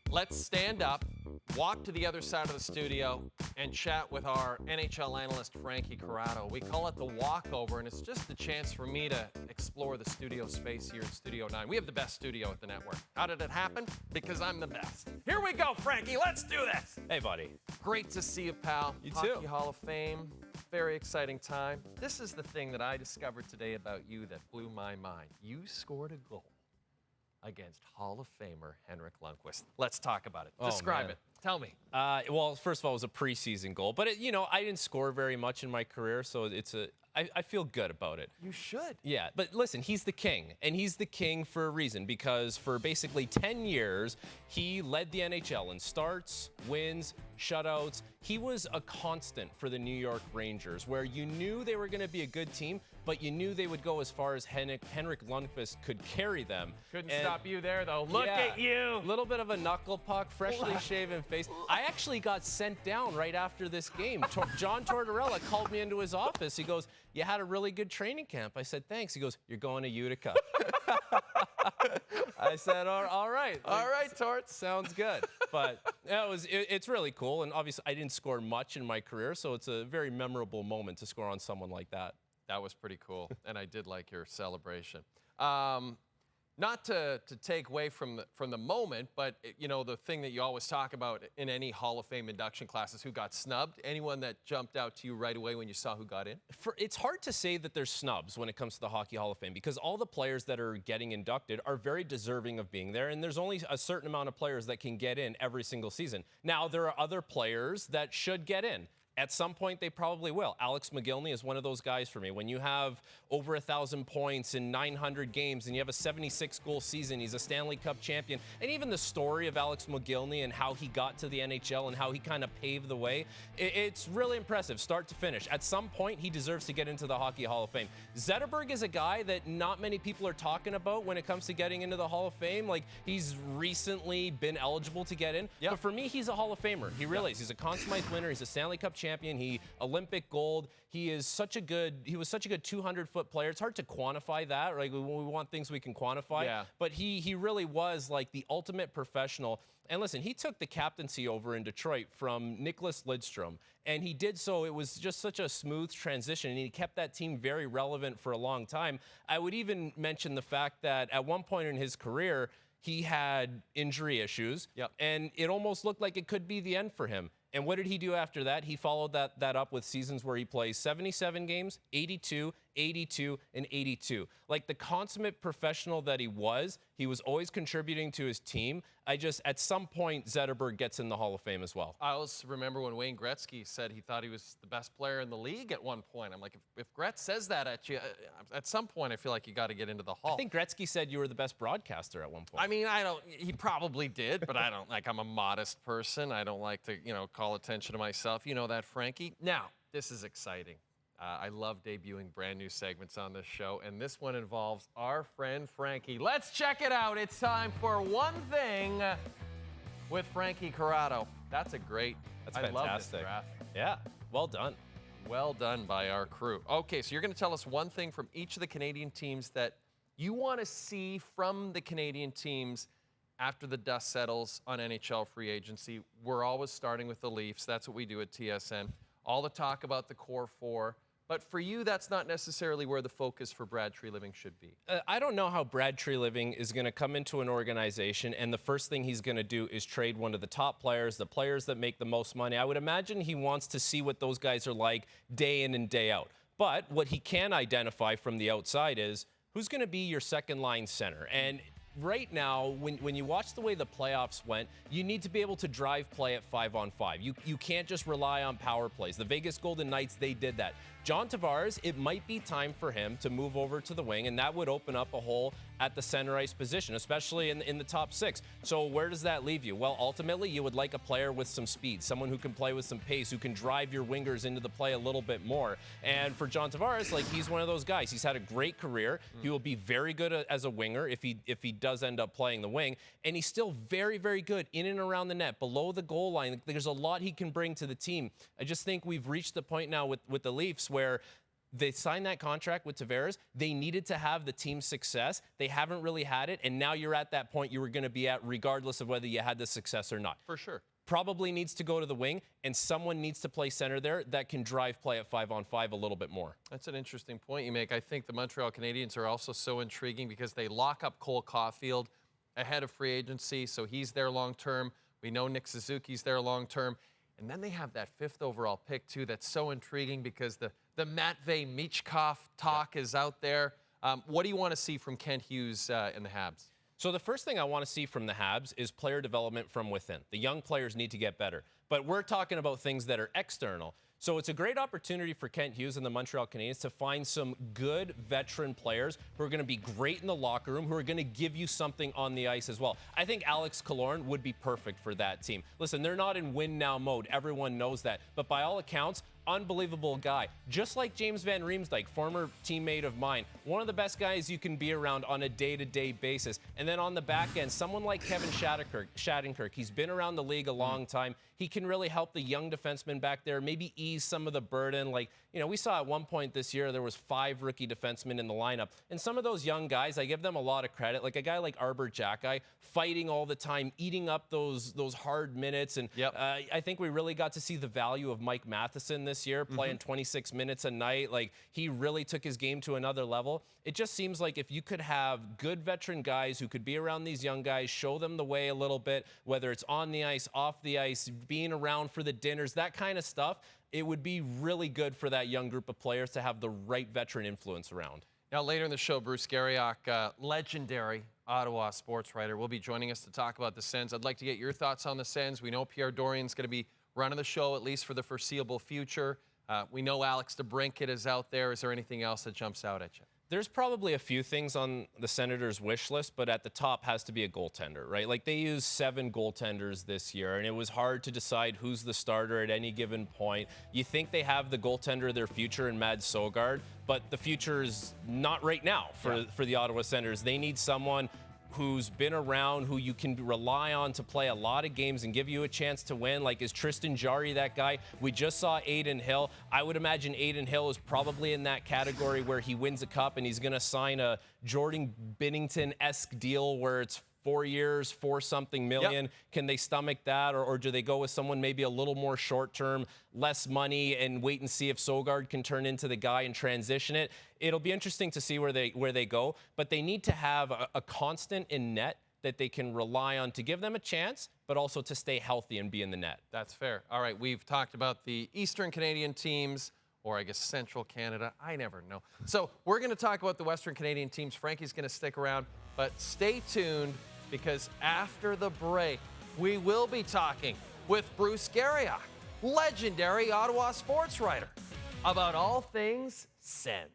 Let's stand up, walk to the other side of the studio, and chat with our NHL analyst, Frankie Corrado. We call it the Walkover, and it's just a chance for me to explore the studio space here at Studio 9. We have the best studio at the network. How did it happen? Because I'm the best. Here we go, Frankie. Let's do this. Hey, buddy. Great to see you, pal. You too. Hockey Hall of Fame. Very exciting time. This is the thing that I discovered today about you that blew my mind. You scored a goal against Hall of Famer Henrik Lundqvist. Let's talk about it. Describe it. Tell me. Well, first of all, it was a preseason goal, but I didn't score very much in my career, so I feel good about it. You should. Yeah, but listen, he's the king, and he's the king for a reason, because for basically 10 years, he led the NHL in starts, wins, shutouts. He was a constant for the New York Rangers, where you knew they were going to be a good team, but you knew they would go as far as Henrik Lundqvist could carry them. Couldn't stop you there, though. Look at you. A little bit of a knuckle puck, freshly shaven face. I actually got sent down right after this game. John Tortorella called me into his office. He goes, "You had a really good training camp." I said, "Thanks." He goes, "You're going to Utica." I said, all right. All right, Torts. Sounds good. But it's really cool. And obviously, I didn't score much in my career, so it's a very memorable moment to score on someone like that. That was pretty cool, and I did like your celebration. Not to take away from the moment, but the thing that you always talk about in any Hall of Fame induction class is who got snubbed. Anyone that jumped out to you right away when you saw who got in? It's hard to say that there's snubs when it comes to the Hockey Hall of Fame, because all the players that are getting inducted are very deserving of being there, and there's only a certain amount of players that can get in every single season. Now, there are other players that should get in. At some point, they probably will. Alex McGillney is one of those guys for me. When you have over 1,000 points in 900 games and you have a 76-goal season, he's a Stanley Cup champion, and even the story of Alex McGillney and how he got to the NHL and how he kind of paved the way, it's really impressive, start to finish. At some point, he deserves to get into the Hockey Hall of Fame. Zetterberg is a guy that not many people are talking about when it comes to getting into the Hall of Fame. Like, he's recently been eligible to get in. But for me, he's a Hall of Famer. He really is. He's a Conn Smythe winner. He's a Stanley Cup champion. He Olympic gold. He was such a good 200-foot player. It's hard to quantify that. Like, we want things we can quantify. Yeah. But he really was like the ultimate professional. And listen, he took the captaincy over in Detroit from Nicholas Lidstrom. And he did so. It was just such a smooth transition, and he kept that team very relevant for a long time. I would even mention the fact that at one point in his career, he had injury issues. And it almost looked like it could be the end for him. And what did he do after that? He followed that up with seasons where he plays 77 games, 82, 82, and 82. Like the consummate professional that he was always contributing to his team. At some point, Zetterberg gets in the Hall of Fame as well. I also remember when Wayne Gretzky said he thought he was the best player in the league at one point. I'm like, if Gretz says that at you, at some point, I feel like you got to get into the Hall. I think Gretzky said you were the best broadcaster at one point. I mean, he probably did, but I don't, I'm a modest person. I don't like to, call attention to myself. You know that, Frankie. Now, this is exciting. I love debuting brand new segments on this show, and this one involves our friend Frankie. Let's check it out. It's time for One Thing with Frankie Corrado. That's fantastic. I love this graphic. Yeah, well done. Well done by our crew. Okay, so you're going to tell us one thing from each of the Canadian teams that you want to see from the Canadian teams after the dust settles on NHL free agency. We're always starting with the Leafs. That's what we do at TSN. All the talk about the core four. But for you, that's not necessarily where the focus for Brad Treliving should be. I don't know how Brad Treliving is going to come into an organization and the first thing he's going to do is trade one of the top players, the players that make the most money. I would imagine he wants to see what those guys are like day in and day out. But what he can identify from the outside is who's going to be your second-line center. And right now, when you watch the way the playoffs went, you need to be able to drive play at 5-on-5. You can't just rely on power plays. The Vegas Golden Knights, they did that. John Tavares, it might be time for him to move over to the wing, and that would open up a hole at the center ice position, especially in the top six. So where does that leave you? Well, ultimately, you would like a player with some speed, someone who can play with some pace, who can drive your wingers into the play a little bit more. And for John Tavares, he's one of those guys. He's had a great career. He will be very good as a winger if he does end up playing the wing. And he's still very, very good in and around the net, below the goal line. There's a lot he can bring to the team. I just think we've reached the point now with the Leafs where They signed that contract with Tavares. They needed to have the team's success. They haven't really had it, and now you're at that point you were going to be at regardless of whether you had the success or not. For sure. Probably needs to go to the wing, and someone needs to play center there that can drive play at 5-on-5 a little bit more. That's an interesting point you make. I think the Montreal Canadiens are also so intriguing because they lock up Cole Caulfield ahead of free agency, so he's there long term. We know Nick Suzuki's there long term. And then they have that 5th overall pick, too, that's so intriguing because the Matvei Michkov talk is out there. What do you want to see from Kent Hughes and the Habs? So the first thing I want to see from the Habs is player development from within. The young players need to get better. But we're talking about things that are external. So it's a great opportunity for Kent Hughes and the Montreal Canadiens to find some good veteran players who are going to be great in the locker room, who are going to give you something on the ice as well. I think Alex Killorn would be perfect for that team. Listen, they're not in win-now mode. Everyone knows that. But by all accounts, unbelievable guy. Just like James Van Riemsdyk, former teammate of mine, one of the best guys you can be around on a day-to-day basis. And then on the back end, someone like Kevin Shattenkirk. He's been around the league a long time. He can really help the young defensemen back there, maybe ease some of the burden. Like, you know, we saw at one point this year there was 5 rookie defensemen in the lineup. And some of those young guys, I give them a lot of credit. Like a guy like Arbor Xhekaj, fighting all the time, eating up those hard minutes. And I think we really got to see the value of Mike Matheson this year, playing 26 minutes a night. Like, he really took his game to another level. It just seems like if you could have good veteran guys who could be around these young guys, show them the way a little bit, whether it's on the ice, off the ice, being around for the dinners, that kind of stuff, it would be really good for that young group of players to have the right veteran influence around. Now, later in the show, Bruce Garriock, legendary Ottawa sports writer, will be joining us to talk about the Sens. I'd like to get your thoughts on the Sens. We know Pierre Dorian's going to be running the show, at least for the foreseeable future. We know Alex DeBrincat is out there. Is there anything else that jumps out at you? There's probably a few things on the Senators' wish list, but at the top has to be a goaltender, right? Like, they used 7 goaltenders this year, and it was hard to decide who's the starter at any given point. You think they have the goaltender of their future in Mads Søgaard, but the future is not right now for the Ottawa Senators. They need someone who's been around, who you can rely on to play a lot of games and give you a chance to win. Like, is Tristan Jarry that guy? We just saw Adin Hill. I would imagine Adin Hill is probably in that category where he wins a cup and he's going to sign a Jordan Binnington-esque deal where it's 4 years, 4-something million. Can they stomach that, or do they go with someone maybe a little more short-term, less money, and wait and see if Søgaard can turn into the guy and transition it? It'll be interesting to see where they go, but they need to have a constant in net that they can rely on to give them a chance, but also to stay healthy and be in the net. That's fair. All right, we've talked about the Eastern Canadian teams, or I guess Central Canada. I never know. So we're going to talk about the Western Canadian teams. Frankie's going to stick around, but stay tuned, because after the break, we will be talking with Bruce Garriock, legendary Ottawa sports writer, about all things Sens.